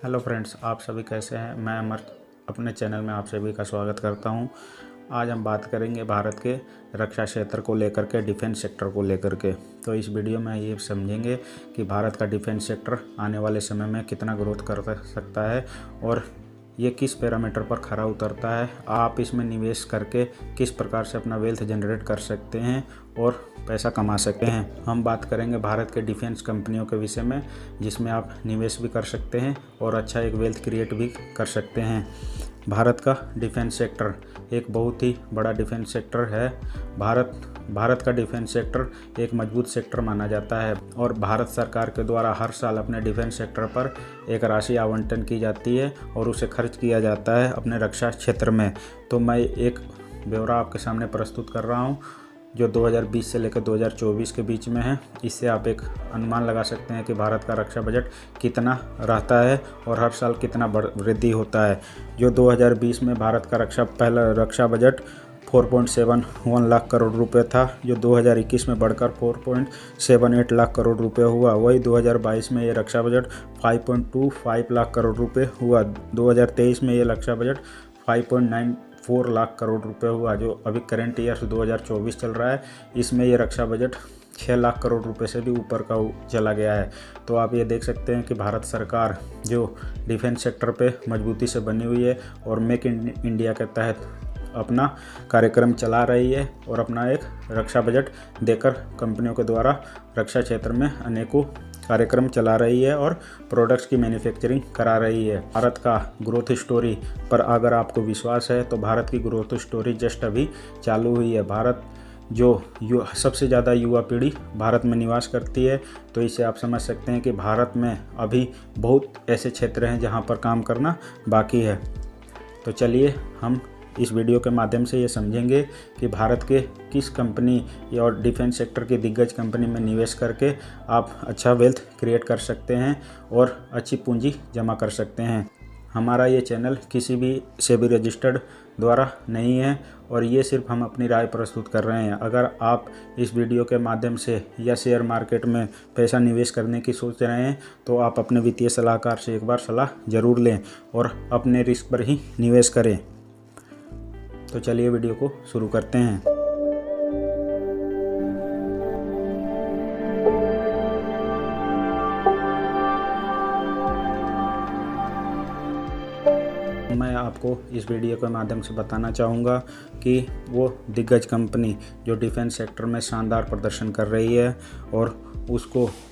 Hello friends, आप सभी कैसे हैं। मैं अमर अपने चैनल में आप सभी का स्वागत करता हूं। आज हम बात करेंगे भारत के रक्षा क्षेत्र को लेकर के, डिफेंस सेक्टर को लेकर के। तो इस वीडियो में ये समझेंगे कि भारत का डिफेंस सेक्टर आने वाले समय में कितना ग्रोथ कर सकता है और ये किस पैरामीटर पर खरा उतरता है। आप इसमें निवेश करके किस प्रकार से अपना वेल्थ जनरेट कर सकते हैं और पैसा कमा सकते हैं। हम बात करेंगे भारत के डिफेंस कंपनियों के विषय में, जिसमें आप निवेश भी कर सकते हैं और अच्छा एक वेल्थ क्रिएट भी कर सकते हैं। भारत का डिफेंस सेक्टर एक बहुत ही बड़ा डिफेंस सेक्टर है। भारत का डिफेंस सेक्टर एक मजबूत सेक्टर माना जाता है और भारत सरकार के द्वारा हर साल अपने डिफेंस सेक्टर पर एक राशि आवंटन की जाती है और उसे खर्च किया जाता है अपने रक्षा क्षेत्र में। तो मैं एक ब्यौरा आपके सामने प्रस्तुत कर रहा हूँ जो 2020 से लेकर 2024 के बीच में है। इससे आप एक अनुमान लगा सकते हैं कि भारत का रक्षा बजट कितना रहता है और हर साल कितना वृद्धि होता है। जो 2020 में भारत का पहला रक्षा बजट 4.71 लाख करोड़ रुपए था, जो 2021 में बढ़कर 4.78 लाख करोड़ रुपए हुआ। वही 2022 में ये रक्षा बजट 5.25 लाख करोड़ रुपए हुआ। 2023 में ये रक्षा बजट 5.94 लाख करोड़ रुपए हुआ। जो अभी करंट ईयर 2024 चल रहा है, इसमें ये रक्षा बजट 6 लाख करोड़ रुपए से भी ऊपर का चला गया है। तो आप ये देख सकते हैं कि भारत सरकार जो डिफेंस सेक्टर पे मजबूती से बनी हुई है और मेक इन इंडिया के तहत अपना कार्यक्रम चला रही है और अपना एक रक्षा बजट देकर कंपनियों के द्वारा रक्षा क्षेत्र में अनेकों कार्यक्रम चला रही है और प्रोडक्ट्स की मैन्युफैक्चरिंग करा रही है। भारत का ग्रोथ स्टोरी पर अगर आपको विश्वास है तो भारत की ग्रोथ स्टोरी जस्ट अभी चालू हुई है। भारत जो सबसे ज़्यादा युवा पीढ़ी भारत में निवास करती है, तो इससे आप समझ सकते हैं कि भारत में अभी बहुत ऐसे क्षेत्र हैं जहां पर काम करना बाकी है। तो चलिए हम इस वीडियो के माध्यम से ये समझेंगे कि भारत के किस कंपनी और डिफेंस सेक्टर की दिग्गज कंपनी में निवेश करके आप अच्छा वेल्थ क्रिएट कर सकते हैं और अच्छी पूंजी जमा कर सकते हैं। हमारा ये चैनल किसी भी सेबी रजिस्टर्ड द्वारा नहीं है और ये सिर्फ हम अपनी राय प्रस्तुत कर रहे हैं। अगर आप इस वीडियो के माध्यम से या शेयर मार्केट में पैसा निवेश करने की सोच रहे हैं तो आप अपने वित्तीय सलाहकार से एक बार सलाह ज़रूर लें और अपने रिस्क पर ही निवेश करें। तो चलिए वीडियो को शुरू करते हैं। मैं आपको इस वीडियो के माध्यम से बताना चाहूँगा कि वो दिग्गज कंपनी जो डिफेंस सेक्टर में शानदार प्रदर्शन कर रही है और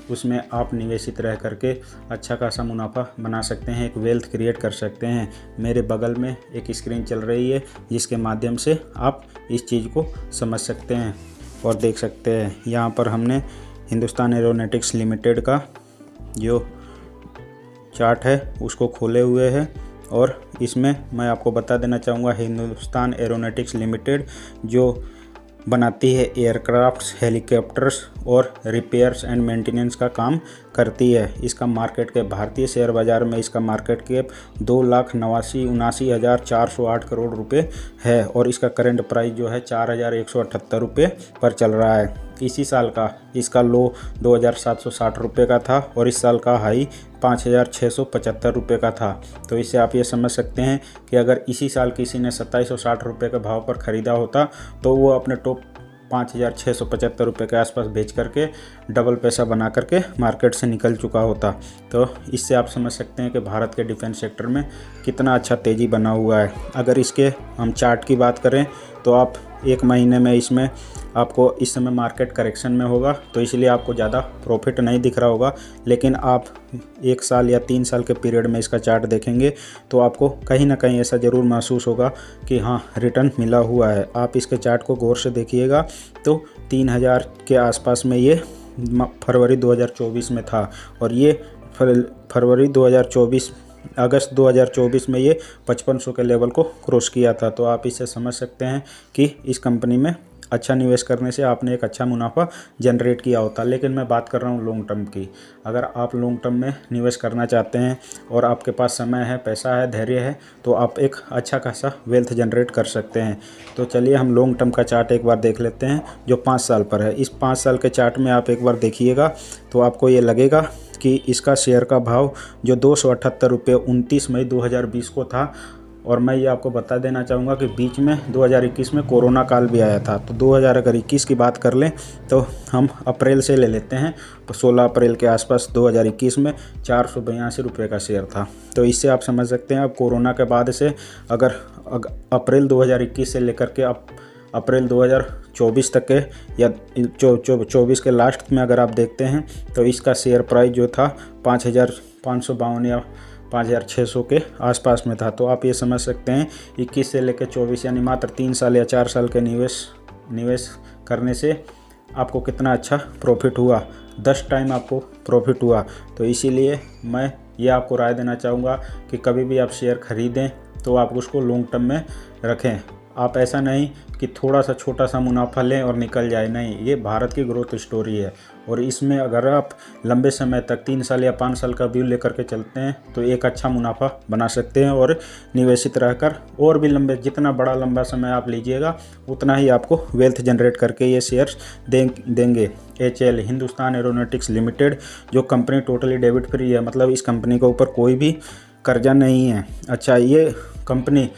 उसमें आप निवेशित रह करके अच्छा खासा मुनाफा बना सकते हैं, एक वेल्थ क्रिएट कर सकते हैं। मेरे बगल में एक स्क्रीन चल रही है जिसके माध्यम से आप इस चीज़ को समझ सकते हैं और देख सकते हैं। यहाँ पर हमने हिंदुस्तान एरोनॉटिक्स लिमिटेड का जो चार्ट है उसको खोले हुए है और इसमें मैं आपको बता देना चाहूँगा हिंदुस्तान एरोनॉटिक्स लिमिटेड जो बनाती है एयरक्राफ्ट्स, हेलीकॉप्टर्स और रिपेयर्स एंड मेंटेनेंस का काम करती है। इसका मार्केट कैप भारतीय शेयर बाज़ार में इसका मार्केट कैप 2,79,79,408 करोड़ रुपए है और इसका करंट प्राइस जो है 4,178 रुपये पर चल रहा है। इसी साल का इसका लो 2,760 रुपये का था और इस साल का हाई 5,675 रुपये का था। तो इससे आप ये समझ सकते हैं कि अगर इसी साल किसी ने 2,760 रुपये के भाव पर ख़रीदा होता तो वो अपने टॉप 5,675 रुपये के आसपास बेच करके डबल पैसा बना करके मार्केट से निकल चुका होता। तो इससे आप समझ सकते हैं कि भारत के डिफेंस सेक्टर में कितना अच्छा तेज़ी बना हुआ है। अगर इसके हम चार्ट की बात करें तो आप एक महीने में इसमें आपको इस समय मार्केट करेक्शन में होगा तो इसलिए आपको ज़्यादा प्रॉफिट नहीं दिख रहा होगा, लेकिन आप 1 साल या 3 साल के पीरियड में इसका चार्ट देखेंगे तो आपको कहीं ना कहीं ऐसा ज़रूर महसूस होगा कि हाँ, रिटर्न मिला हुआ है। आप इसके चार्ट को गौर से देखिएगा तो 3,000 के आसपास में ये फरवरी 2024 में था और ये अगस्त 2024 में ये 5500 के लेवल को क्रॉस किया था। तो आप इससे समझ सकते हैं कि इस कंपनी में अच्छा निवेश करने से आपने एक अच्छा मुनाफा जनरेट किया होता। लेकिन मैं बात कर रहा हूँ लॉन्ग टर्म की। अगर आप लॉन्ग टर्म में निवेश करना चाहते हैं और आपके पास समय है, पैसा है, धैर्य है, तो आप एक अच्छा खासा वेल्थ जनरेट कर सकते हैं। तो चलिए हम लॉन्ग टर्म का चार्ट एक बार देख लेते हैं जो 5 साल पर है। इस 5 साल के चार्ट में आप एक बार देखिएगा तो आपको ये लगेगा कि इसका शेयर का भाव जो 278 रुपये 29 मई 2020 को था। और मैं ये आपको बता देना चाहूँगा कि बीच में 2021 में कोरोना काल भी आया था। तो 2021 की बात कर लें तो हम अप्रैल से ले लेते हैं। तो 16 अप्रैल के आसपास 2021 में 482 रुपये का शेयर था। तो इससे आप समझ सकते हैं अब कोरोना के बाद से अगर अप्रैल 2021 से लेकर के अब अप्रैल 2024 तक के या 24 के लास्ट में अगर आप देखते हैं तो इसका शेयर प्राइस जो था 5,552 या 5,600 के आसपास में था। तो आप ये समझ सकते हैं 21 से लेकर 24 यानी मात्र 3 साल या 4 साल के निवेश करने से आपको कितना अच्छा प्रॉफिट हुआ, 10 टाइम आपको प्रॉफिट हुआ। तो इसीलिए मैं ये आपको राय देना चाहूँगा कि कभी भी आप शेयर खरीदें तो आप उसको लॉन्ग टर्म में रखें। आप ऐसा नहीं कि थोड़ा सा छोटा सा मुनाफा लें और निकल जाए, नहीं, ये भारत की ग्रोथ स्टोरी है। और इसमें अगर आप लंबे समय तक 3 साल या 5 साल का व्यू लेकर के चलते हैं तो एक अच्छा मुनाफा बना सकते हैं और निवेशित रहकर और भी जितना बड़ा लंबा समय आप लीजिएगा उतना ही आपको वेल्थ जनरेट करके ये शेयर्स देंगे। HAL हिंदुस्तान एरोनॉटिक्स लिमिटेड जो कंपनी टोटली डेबिट फ्री है, मतलब इस कंपनी के ऊपर कोई भी कर्जा नहीं है। अच्छा, ये कंपनी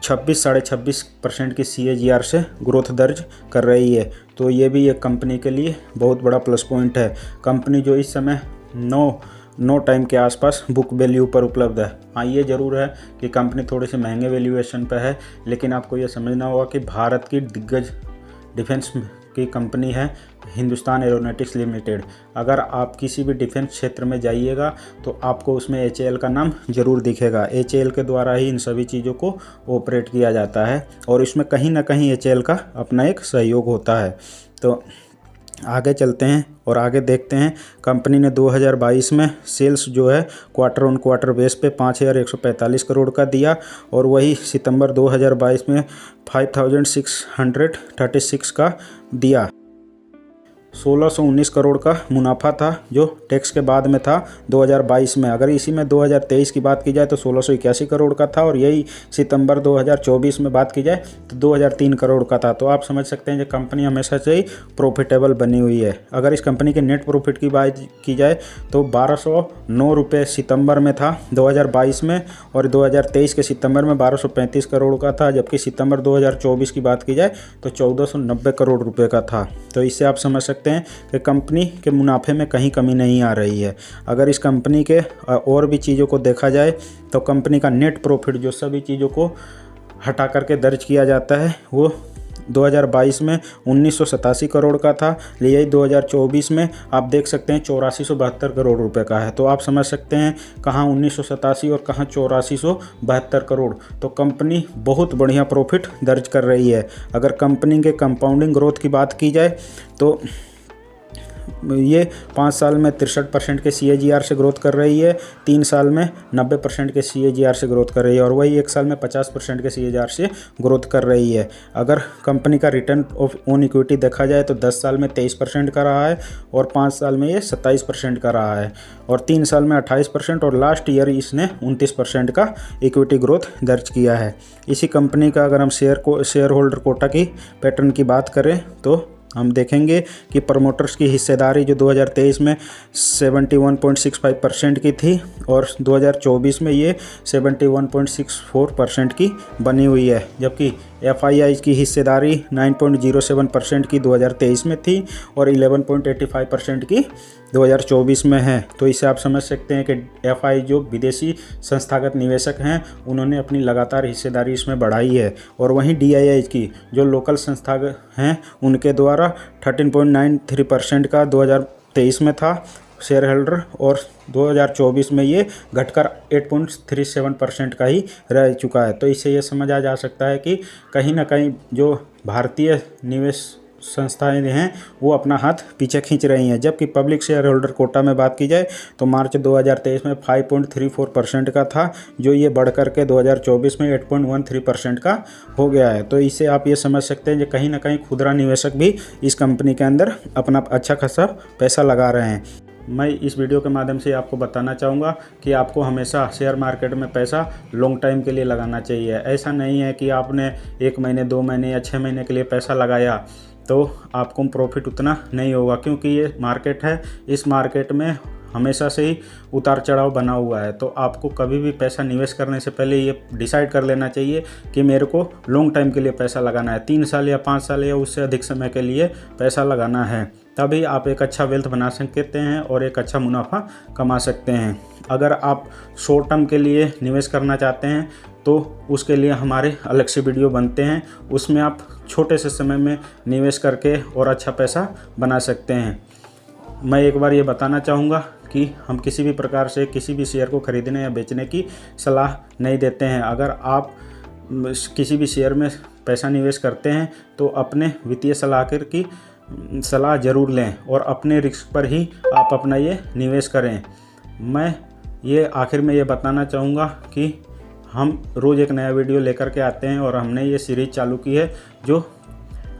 26.5% की CAGR से ग्रोथ दर्ज कर रही है। तो ये भी एक कंपनी के लिए बहुत बड़ा प्लस पॉइंट है। कंपनी जो इस समय 9 टाइम के आसपास बुक वैल्यू पर उपलब्ध है। हाँ, ये ज़रूर है कि कंपनी थोड़े से महंगे वैल्यूएशन पर है, लेकिन आपको ये समझना होगा कि भारत की दिग्गज डिफेंस की कंपनी है हिंदुस्तान एरोनॉटिक्स लिमिटेड। अगर आप किसी भी डिफेंस क्षेत्र में जाइएगा तो आपको उसमें HAL का नाम ज़रूर दिखेगा। HAL के द्वारा ही इन सभी चीज़ों को ऑपरेट किया जाता है और इसमें कहीं ना कहीं HAL का अपना एक सहयोग होता है। तो आगे चलते हैं और आगे देखते हैं। कंपनी ने 2022 में सेल्स जो है क्वार्टर ऑन क्वार्टर बेस पे 5,145 करोड़ का दिया और वही सितंबर 2022 में 5,636 का दिया। 1,619 करोड़ का मुनाफा था जो टैक्स के बाद में था 2022 में। अगर इसी में 2023 की बात की जाए तो 1,681 करोड़ का था और यही सितंबर 2024 में बात की जाए तो 2,003 करोड़ का था। तो आप समझ सकते हैं कि कंपनी हमेशा से ही प्रॉफिटेबल बनी हुई है। अगर इस कंपनी के नेट प्रॉफिट की बात की जाए तो 1,209 रुपये सितंबर में था 2022 में और 2023 के सितंबर में 1,235 करोड़ का था, जबकि सितंबर 2024 की बात की जाए तो 1,490 करोड़ रुपये का था। तो इससे आप समझ सकते हैं कि कंपनी के मुनाफे में कहीं कमी नहीं आ रही है। अगर इस कंपनी के और भी चीज़ों को देखा जाए तो कंपनी का नेट प्रॉफिट जो सभी चीज़ों को हटा करके दर्ज किया जाता है वो 2022 में 1,987 करोड़ का था, यही 2024 में आप देख सकते हैं 8,472 करोड़ रुपए का है। तो आप समझ सकते हैं कहाँ 1,987 और कहाँ 8,472 करोड़। तो कंपनी बहुत बढ़िया प्रॉफिट दर्ज कर रही है। अगर कंपनी के कंपाउंडिंग ग्रोथ की बात की जाए तो ये 5 साल में 63% के CAGR से ग्रोथ कर रही है, 3 साल में 90% के CAGR से ग्रोथ कर रही है और वही 1 साल में 50% के CAGR से ग्रोथ कर रही है। अगर कंपनी का रिटर्न ऑफ ऑन इक्विटी देखा जाए तो 10 साल में 23% का रहा है और 5 साल में ये 27% का रहा है और 3 साल में 28% और लास्ट ईयर इसने 29% का इक्विटी ग्रोथ दर्ज किया है। इसी कंपनी का अगर हम शेयर होल्डर कोटा की पैटर्न की बात करें तो हम देखेंगे कि प्रमोटर्स की हिस्सेदारी जो 2023 में 71.65% की थी और 2024 में ये 71.64% की बनी हुई है, जबकि FII की हिस्सेदारी 9.07% की 2023 में थी और 11.85% की 2024 में है। तो इसे आप समझ सकते हैं कि FI जो विदेशी संस्थागत निवेशक हैं उन्होंने अपनी लगातार हिस्सेदारी इसमें बढ़ाई है और वहीं DII की जो लोकल संस्थागत हैं उनके द्वारा 13.93% का 2023 में था शेयर होल्डर और 2024 में ये घटकर 8.37% का ही रह चुका है। तो इससे ये समझा जा सकता है कि कहीं ना कहीं जो भारतीय निवेश संस्थाएं हैं वो अपना हाथ पीछे खींच रही हैं। जबकि पब्लिक शेयर होल्डर कोटा में बात की जाए तो मार्च 2023 में 5.34% का था, जो ये बढ़ करके 2024 में 8.13% का हो गया है। तो इससे आप ये समझ सकते हैं कि कहीं ना कहीं खुदरा निवेशक भी इस कंपनी के अंदर अपना अच्छा खासा पैसा लगा रहे हैं। मैं इस वीडियो के माध्यम से आपको बताना चाहूँगा कि आपको हमेशा शेयर मार्केट में पैसा लॉन्ग टाइम के लिए लगाना चाहिए। ऐसा नहीं है कि आपने 1 महीने 2 महीने या 6 महीने के लिए पैसा लगाया तो आपको प्रॉफिट उतना नहीं होगा, क्योंकि ये मार्केट है। इस मार्केट में हमेशा से ही उतार चढ़ाव बना हुआ है। तो आपको कभी भी पैसा निवेश करने से पहले ये डिसाइड कर लेना चाहिए कि मेरे को लॉन्ग टाइम के लिए पैसा लगाना है, 3 साल या 5 साल या उससे अधिक समय के लिए पैसा लगाना है, तभी आप एक अच्छा वेल्थ बना सकते हैं और एक अच्छा मुनाफा कमा सकते हैं। अगर आप शॉर्ट टर्म के लिए निवेश करना चाहते हैं तो उसके लिए हमारे अलग से वीडियो बनते हैं, उसमें आप छोटे से समय में निवेश करके और अच्छा पैसा बना सकते हैं। मैं एक बार ये बताना चाहूँगा कि हम किसी भी प्रकार से किसी भी शेयर को खरीदने या बेचने की सलाह नहीं देते हैं। अगर आप किसी भी शेयर में पैसा निवेश करते हैं तो अपने वित्तीय सलाहकार की सलाह ज़रूर लें और अपने रिस्क पर ही आप अपना ये निवेश करें। मैं ये आखिर में ये बताना चाहूँगा कि हम रोज़ एक नया वीडियो लेकर के आते हैं और हमने ये सीरीज़ चालू की है जो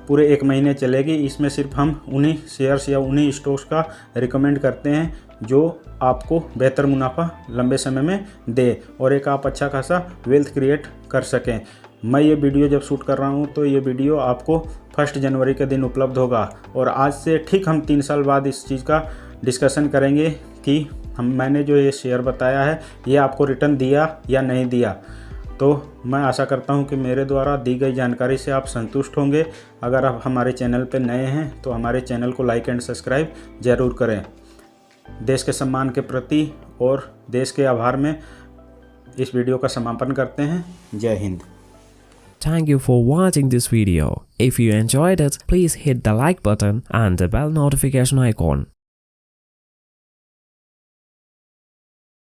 पूरे 1 महीने चलेगी। इसमें सिर्फ हम उन्हीं शेयर्स या उन्हीं स्टॉक्स का रिकमेंड करते हैं जो आपको बेहतर मुनाफा लंबे समय में दे और एक आप अच्छा खासा वेल्थ क्रिएट कर सकें। मैं ये वीडियो जब शूट कर रहा हूँ तो ये वीडियो आपको 1 जनवरी के दिन उपलब्ध होगा और आज से ठीक हम 3 साल बाद इस चीज़ का डिस्कशन करेंगे कि मैंने जो ये शेयर बताया है ये आपको रिटर्न दिया या नहीं दिया। तो मैं आशा करता हूँ कि मेरे द्वारा दी गई जानकारी से आप संतुष्ट होंगे। अगर आप हमारे चैनल पर नए हैं तो हमारे चैनल को लाइक एंड सब्सक्राइब ज़रूर करें। देश के सम्मान के प्रति और देश के आभार में इस वीडियो का समापन करते हैं। जय Hind. Thank you for watching this video. If you enjoyed it, please hit the like button and the bell notification icon.